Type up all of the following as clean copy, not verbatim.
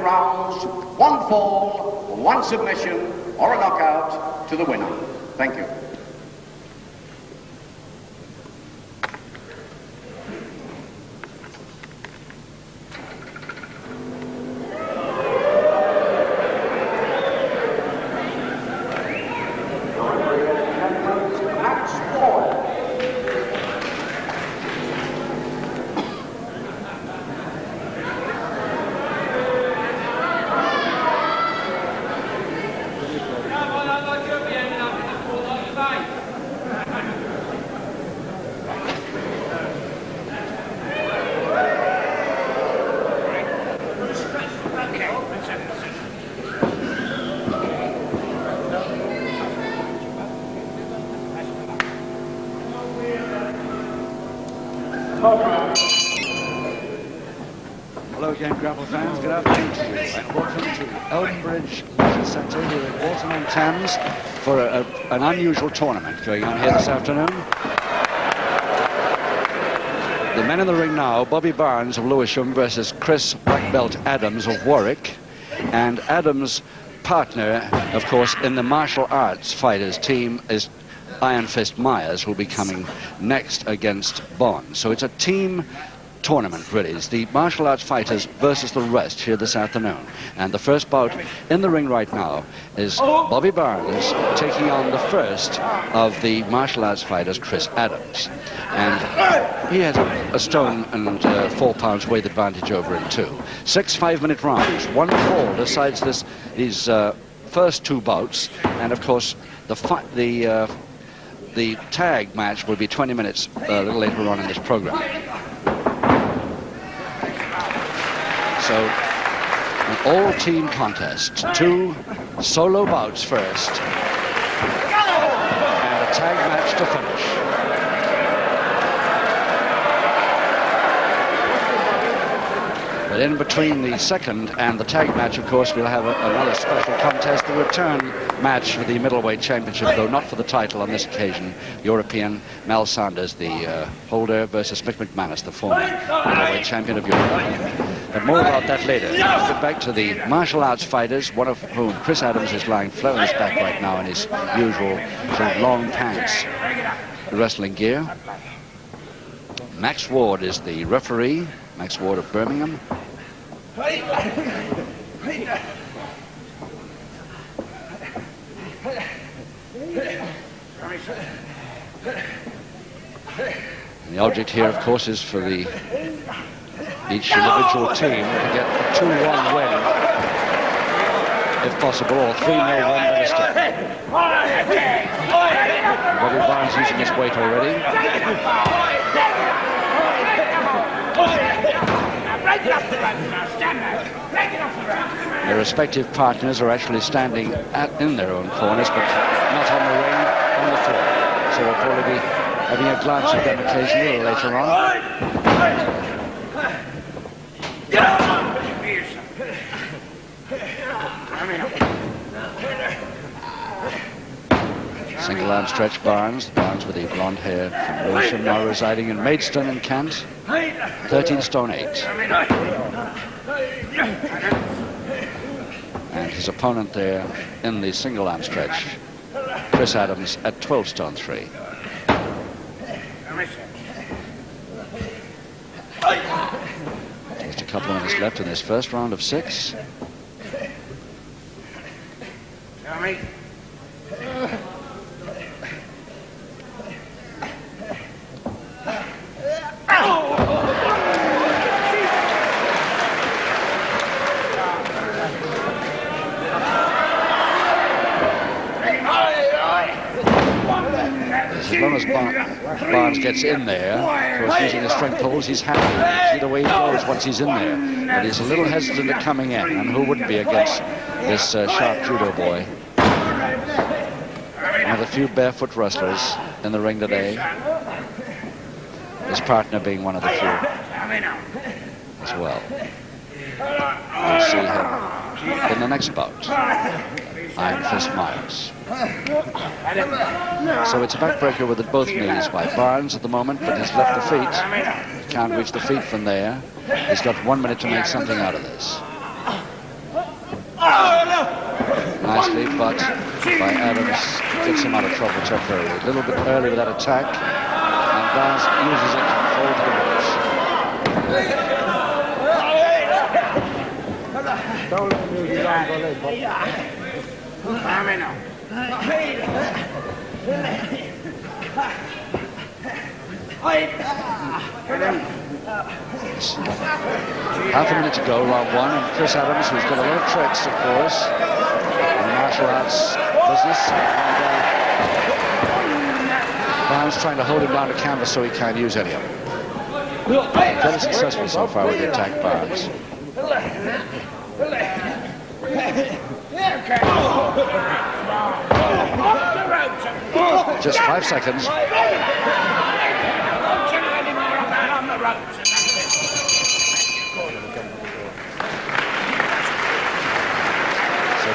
rounds, 1 fall, 1 submission, or a knockout to the winner. Thank you. Hello again, Grapple fans. Good afternoon to you, and welcome to Elmbridge Leisure Centre here in Walton-on-Thames for an unusual tournament going on here this afternoon. The men in the ring now: Bobby Barnes of Lewisham versus Chris Black Belt Adams of Warwick, and Adams' partner, of course, in the martial arts fighters team is Iron Fist Myers, who will be coming next against Bond. So it's a team tournament, really. It's the martial arts fighters versus the rest here this afternoon. And the first bout in the ring right now is Bobby Barnes taking on the first of the martial arts fighters, Chris Adams. And he has a stone and 4 pounds weight advantage over him too. 6 5-minute rounds. 1 fall decides these first 2 bouts. And of course, the tag match will be 20 minutes a little later on in this program. So, an all-team contest. 2 solo bouts first, and a tag match to finish. But in between the second and the tag match, of course, we'll have another special contest, the return match for the middleweight championship, though not for the title on this occasion. European Mel Sanders, the holder, versus Mick McManus, the former middleweight champion of Europe. But more about that later. Let's get back to the martial arts fighters, one of whom, Chris Adams, is lying flat on his back right now in his usual sort of long pants wrestling gear. Max Ward is the referee, Max Ward of Birmingham. And the object here, of course, is for each individual team to get a 2-1 win, if possible, or 3-0 win with a stick. Bobby Barnes using his weight already. Their respective partners are actually standing in their own corners, but not on the ring, on the floor. So we'll probably be having a glance at them occasionally later on. Single arm stretch Barnes with the blonde hair from Lewisham, now residing in Maidstone in Kent, 13 stone 8. And his opponent there in the single arm stretch, Chris Adams, at 12 stone 3. Just a couple of minutes left in this first round of 6. As long as Barnes gets in there, of course, using the strength holds, he's happy. See the way he goes once he's in there. But he's a little hesitant at coming in, and who wouldn't be against this sharp judo boy? One of the few barefoot wrestlers in the ring today. His partner being one of the few as well. We'll see him in the next bout. Iron Fist Myers. So it's a backbreaker with both knees by Barnes at the moment, but he's left the feet. He can't reach the feet from there. He's got 1 minute to make something out of this. nicely, but by Adams gets him out of trouble temporarily. A little bit early with that attack, and Barnes uses it to hold the ropes. Don't let me use on the leg, Half a minute to go, round one, and Chris Adams, who's got a lot of tricks, of course, in martial arts business. And Barnes trying to hold him down to canvas so he can't use any of them. Very successful so far with the attack, Barnes. Just 5 seconds. So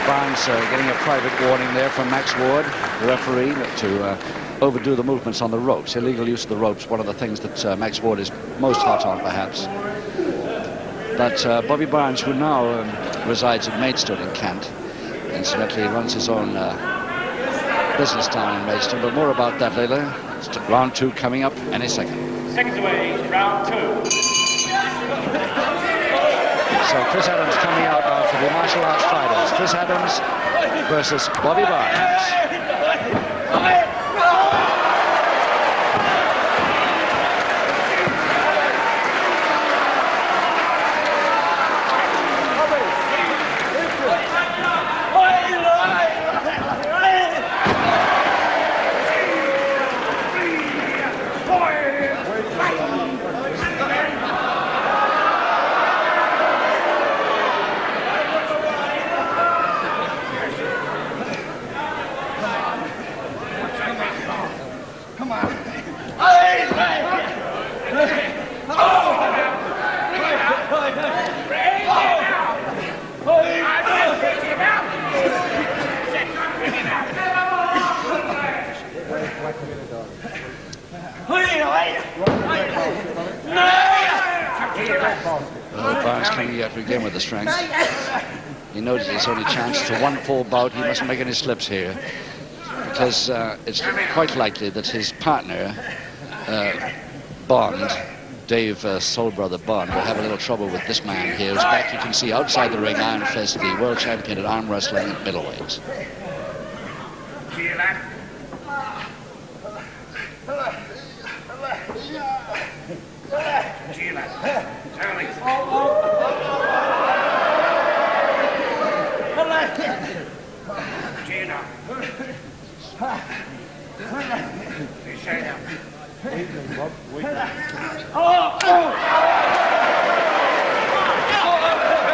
Barnes getting a private warning there from Max Ward, the referee, to overdo the movements on the ropes. Illegal use of the ropes, one of the things that Max Ward is most hot on, perhaps. But Bobby Barnes, who now resides in Maidstone in Kent, incidentally runs his own business down in Maidstone, but more about that later. Round two coming up any second. Seconds away, round two. So Chris Adams coming out for the martial arts fighters. Chris Adams versus Bobby Barnes. Barnes coming out again with the strength. He knows his only chance. It's a one-fall bout. He mustn't make any slips here, because it's quite likely that his partner, Bond, Dave Soul Brother Bond, will have a little trouble with this man here, whose back you can see outside the ring, Iron Fist, the world champion at arm wrestling at middleweight.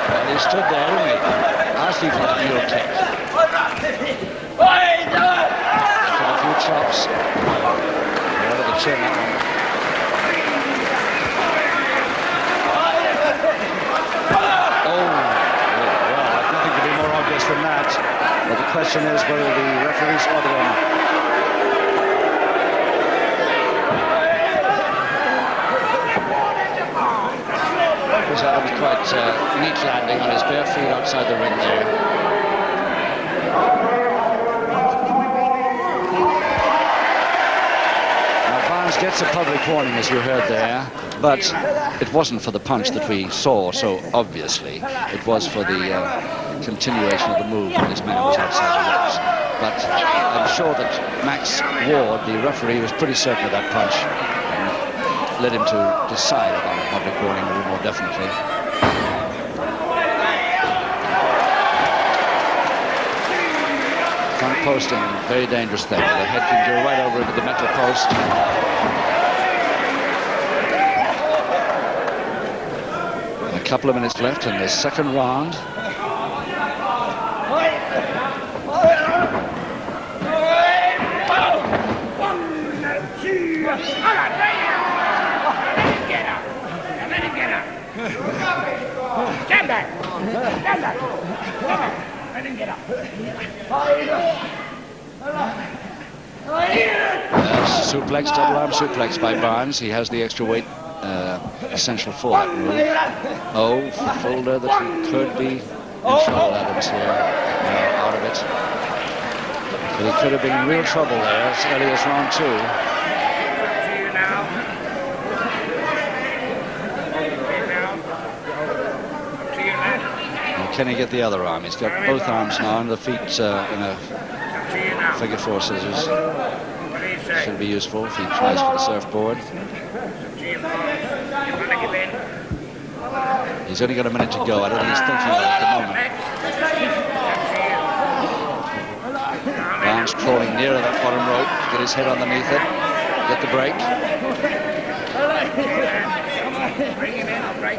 Well, he stood there, didn't he? Asked if he could be okay. Left a few chops. Right at the chin. Than that, but the question is whether the referee saw the one. Chris Adams quite neat landing on his bare feet outside the ring there. Now Barnes gets a public warning, as you heard there, but it wasn't for the punch that we saw so obviously. It was for the continuation of the move when this man was outside the ropes. But I'm sure that Max Ward, the referee, was pretty certain of that punch and led him to decide upon a public warning a little more definitely. Front posting, very dangerous thing. The head can go right over into the metal post. A couple of minutes left in the second round. Stand back! Stand back! Let him get up. Suplex, double arm suplex by Barnes. He has the extra weight essential for that move. Oh, folder that he could be trouble, Adams here, out of it. But he could have been in real trouble there as early as round 2. To you now. Up to you now. Now, can he get the other arm? He's got both arms now, and the feet in a Up to you now. figure 4 scissors. What do you say? Should be useful if he tries for the surfboard. Up to you, boys. You're going to give in. He's only got a minute to go. I don't think he's thinking about it at the moment. Next. Up to you. Barnes crawling nearer that bottom rope to get his head underneath it, get the break. Bring him in. I'll break.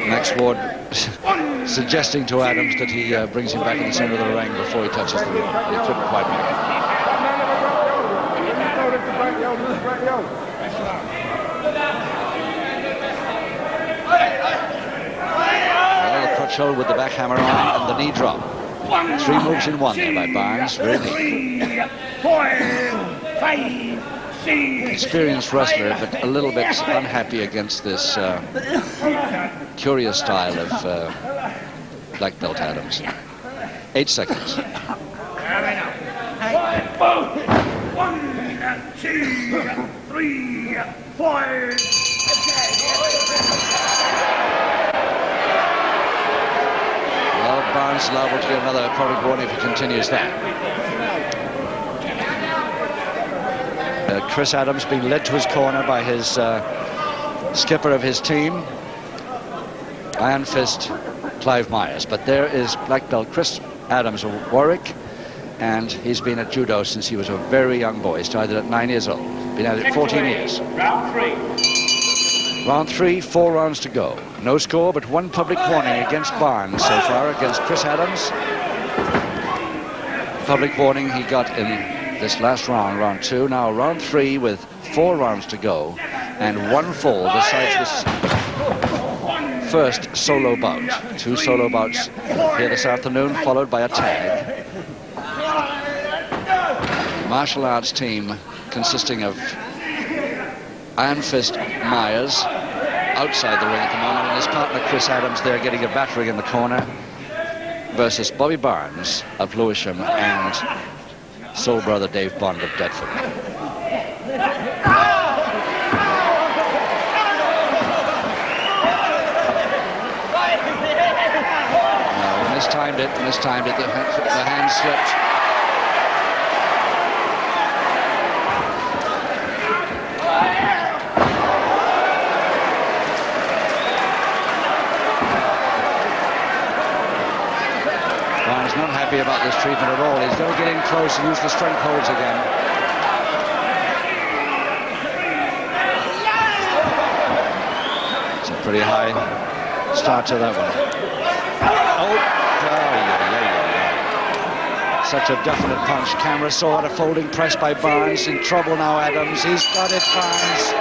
Max Ward suggesting to Adams that he brings him back in the center of the ring before he touches the rope. He couldn't quite make it. Well, the crutch hold with the back hammer on and the knee drop. 3 moves in 1 there by Barnes. Very neat. 3, 4, 5, 6. Experienced wrestler, but a little bit unhappy against this curious style of black belt Adams. 8 seconds. 1, 2, 3, 4. Well, Barnes liable to get another public warning if he continues that. Chris Adams being led to his corner by his skipper of his team, Iron Fist Clive Myers. But there is black belt Chris Adams of Warwick, and he's been at judo since he was a very young boy. He started at 9 years old, been at it 14 years. Round 3. Round 3, 4 rounds to go. No score, but 1 public warning against Barnes so far, against Chris Adams. Public warning he got in this last round, round 2. Now round 3 with 4 rounds to go, and 1 fall decides this first solo bout. 2 solo bouts here this afternoon, followed by a tag. Martial arts team consisting of Iron Fist Myers outside the ring at the moment, and his partner Chris Adams there getting a battering in the corner, versus Bobby Barnes of Lewisham and soul brother Dave Bond of Deptford. No, mistimed it, the hand slipped. Barnes not happy about this treatment at all. He's going to get in close and use the strength holds again. It's a pretty high start to that one. Oh, such a definite punch. Camera saw it, a folding press by Barnes. In trouble now, Adams. He's got it, Barnes.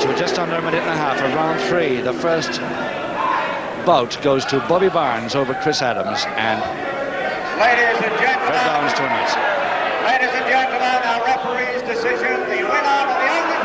So just under a minute and a half of round 3. The first bout goes to Bobby Barnes over Chris Adams, and Ladies and red gentlemen, downs to a miss. ladies and gentlemen, our referee's decision, the winner of the only